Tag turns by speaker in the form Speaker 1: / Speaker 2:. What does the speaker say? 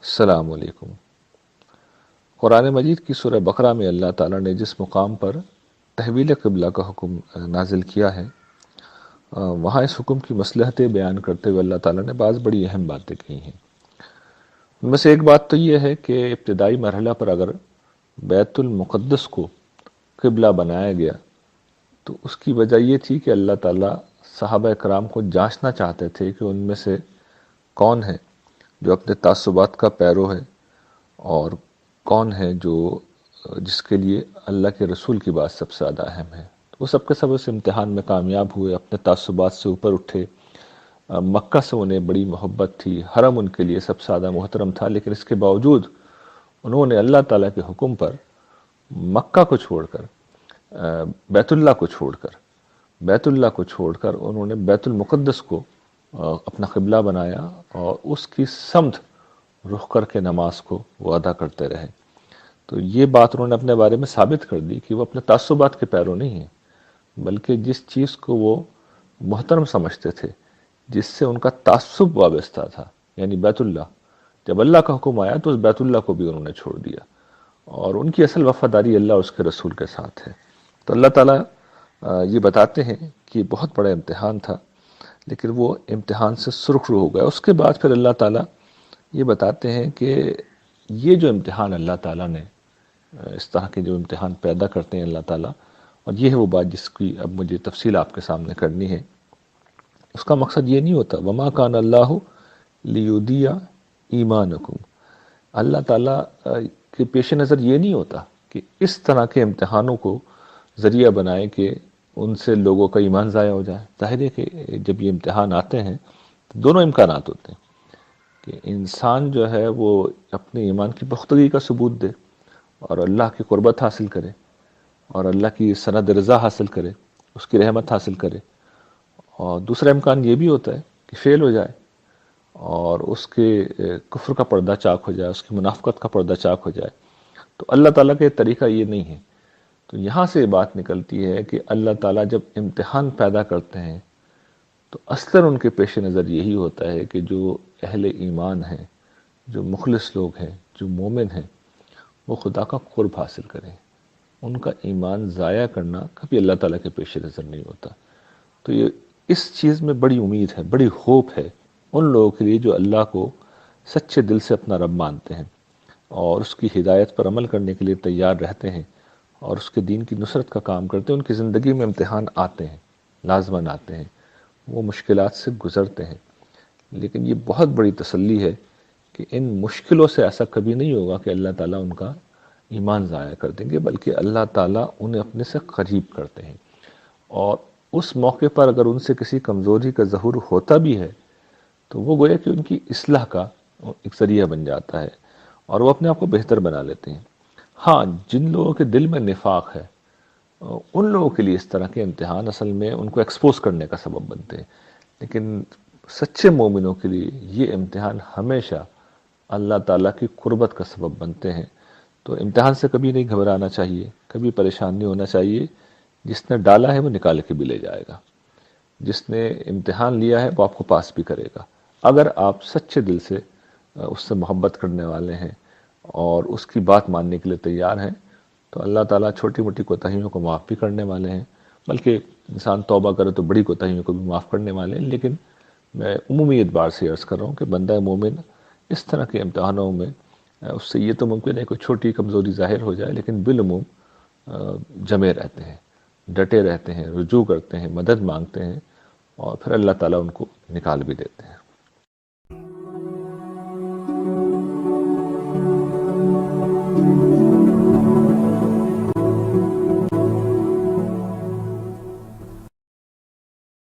Speaker 1: السلام علیکم۔ قرآن مجید کی سورہ بقرہ میں اللہ تعالیٰ نے جس مقام پر تحویل قبلہ کا حکم نازل کیا ہے، وہاں اس حکم کی مصلحتیں بیان کرتے ہوئے اللہ تعالیٰ نے بعض بڑی اہم باتیں کی ہیں۔ ان میں سے ایک بات تو یہ ہے کہ ابتدائی مرحلہ پر اگر بیت المقدس کو قبلہ بنایا گیا تو اس کی وجہ یہ تھی کہ اللہ تعالیٰ صحابہ کرام کو جانچنا چاہتے تھے کہ ان میں سے کون ہے جو اپنے تعصبات کا پیرو ہے اور کون ہے جس کے لیے اللہ کے رسول کی بات سب سے زیادہ اہم ہے۔ وہ سب کے سب اس امتحان میں کامیاب ہوئے، اپنے تعصبات سے اوپر اٹھے۔ مکہ سے انہیں بڑی محبت تھی، حرم ان کے لیے سب سے زیادہ محترم تھا، لیکن اس کے باوجود انہوں نے اللہ تعالیٰ کے حکم پر مکہ کو چھوڑ کر بیت اللہ کو چھوڑ کر انہوں نے بیت المقدس کو اپنا قبلہ بنایا اور اس کی سمت رخ کر کے نماز کو وہ ادا کرتے رہے۔ تو یہ بات انہوں نے اپنے بارے میں ثابت کر دی کہ وہ اپنے تعصبات کے پیرو نہیں ہیں، بلکہ جس چیز کو وہ محترم سمجھتے تھے، جس سے ان کا تعصب وابستہ تھا، یعنی بیت اللہ، جب اللہ کا حکم آیا تو اس بیت اللہ کو بھی انہوں نے چھوڑ دیا، اور ان کی اصل وفاداری اللہ اور اس کے رسول کے ساتھ ہے۔ تو اللہ تعالیٰ یہ بتاتے ہیں کہ بہت بڑا امتحان تھا، لیکن وہ امتحان سے سرخرو ہو گیا۔ اس کے بعد پھر اللہ تعالیٰ یہ بتاتے ہیں کہ یہ جو امتحان اللہ تعالیٰ نے اس طرح کے جو امتحان پیدا کرتے ہیں اللہ تعالیٰ، اور یہ ہے وہ بات جس کی اب مجھے تفصیل آپ کے سامنے کرنی ہے، اس کا مقصد یہ نہیں ہوتا وما کان اللہ لیضیع ایمانکم، اللہ تعالیٰ کے پیش نظر یہ نہیں ہوتا کہ اس طرح کے امتحانوں کو ذریعہ بنائے کہ ان سے لوگوں کا ایمان ضائع ہو جائے۔ ظاہر ہے کہ جب یہ امتحان آتے ہیں تو دونوں امکانات ہوتے ہیں کہ انسان جو ہے وہ اپنے ایمان کی پختگی کا ثبوت دے اور اللہ کی قربت حاصل کرے اور اللہ کی سند رضا حاصل کرے، اس کی رحمت حاصل کرے، اور دوسرا امکان یہ بھی ہوتا ہے کہ فیل ہو جائے اور اس کے کفر کا پردہ چاک ہو جائے، اس کی منافقت کا پردہ چاک ہو جائے۔ تو اللہ تعالیٰ کا طریقہ یہ نہیں ہے۔ تو یہاں سے یہ بات نکلتی ہے کہ اللہ تعالیٰ جب امتحان پیدا کرتے ہیں تو اصلاً ان کے پیش نظر یہی ہوتا ہے کہ جو اہل ایمان ہیں، جو مخلص لوگ ہیں، جو مومن ہیں، وہ خدا کا قرب حاصل کریں۔ ان کا ایمان ضائع کرنا کبھی اللہ تعالیٰ کے پیش نظر نہیں ہوتا۔ تو یہ اس چیز میں بڑی امید ہے، بڑی ہوپ ہے ان لوگوں کے لیے جو اللہ کو سچے دل سے اپنا رب مانتے ہیں اور اس کی ہدایت پر عمل کرنے کے لیے تیار رہتے ہیں اور اس کے دین کی نصرت کا کام کرتے ہیں۔ ان کی زندگی میں امتحان آتے ہیں، لازماً آتے ہیں، وہ مشکلات سے گزرتے ہیں، لیکن یہ بہت بڑی تسلی ہے کہ ان مشکلوں سے ایسا کبھی نہیں ہوگا کہ اللہ تعالیٰ ان کا ایمان ضائع کر دیں گے، بلکہ اللہ تعالیٰ انہیں اپنے سے قریب کرتے ہیں، اور اس موقع پر اگر ان سے کسی کمزوری کا ظہور ہوتا بھی ہے تو وہ گویا کہ ان کی اصلاح کا ایک ذریعہ بن جاتا ہے اور وہ اپنے آپ کو بہتر بنا لیتے ہیں۔ ہاں، جن لوگوں کے دل میں نفاق ہے ان لوگوں کے لیے اس طرح کے امتحان اصل میں ان کو ایکسپوز کرنے کا سبب بنتے ہیں، لیکن سچے مومنوں کے لیے یہ امتحان ہمیشہ اللہ تعالیٰ کی قربت کا سبب بنتے ہیں۔ تو امتحان سے کبھی نہیں گھبرانا چاہیے، کبھی پریشان نہیں ہونا چاہیے۔ جس نے ڈالا ہے وہ نکال کے بھی لے جائے گا، جس نے امتحان لیا ہے وہ آپ کو پاس بھی کرے گا، اگر آپ سچے دل سے اس سے محبت کرنے والے ہیں اور اس کی بات ماننے کے لیے تیار ہیں۔ تو اللہ تعالیٰ چھوٹی موٹی کوتاہیوں کو معاف بھی کرنے والے ہیں، بلکہ انسان توبہ کرے تو بڑی کوتاہیوں کو بھی معاف کرنے والے ہیں۔ لیکن میں عمومی اعتبار سے عرض کر رہا ہوں کہ بندہ مومن اس طرح کے امتحانوں میں اس سے یہ تو ممکن ہے کوئی چھوٹی کمزوری ظاہر ہو جائے، لیکن بالعموم جمے رہتے ہیں، ڈٹے رہتے ہیں، رجوع کرتے ہیں، مدد مانگتے ہیں، اور پھر اللہ تعالیٰ ان کو نکال بھی دیتے ہیں۔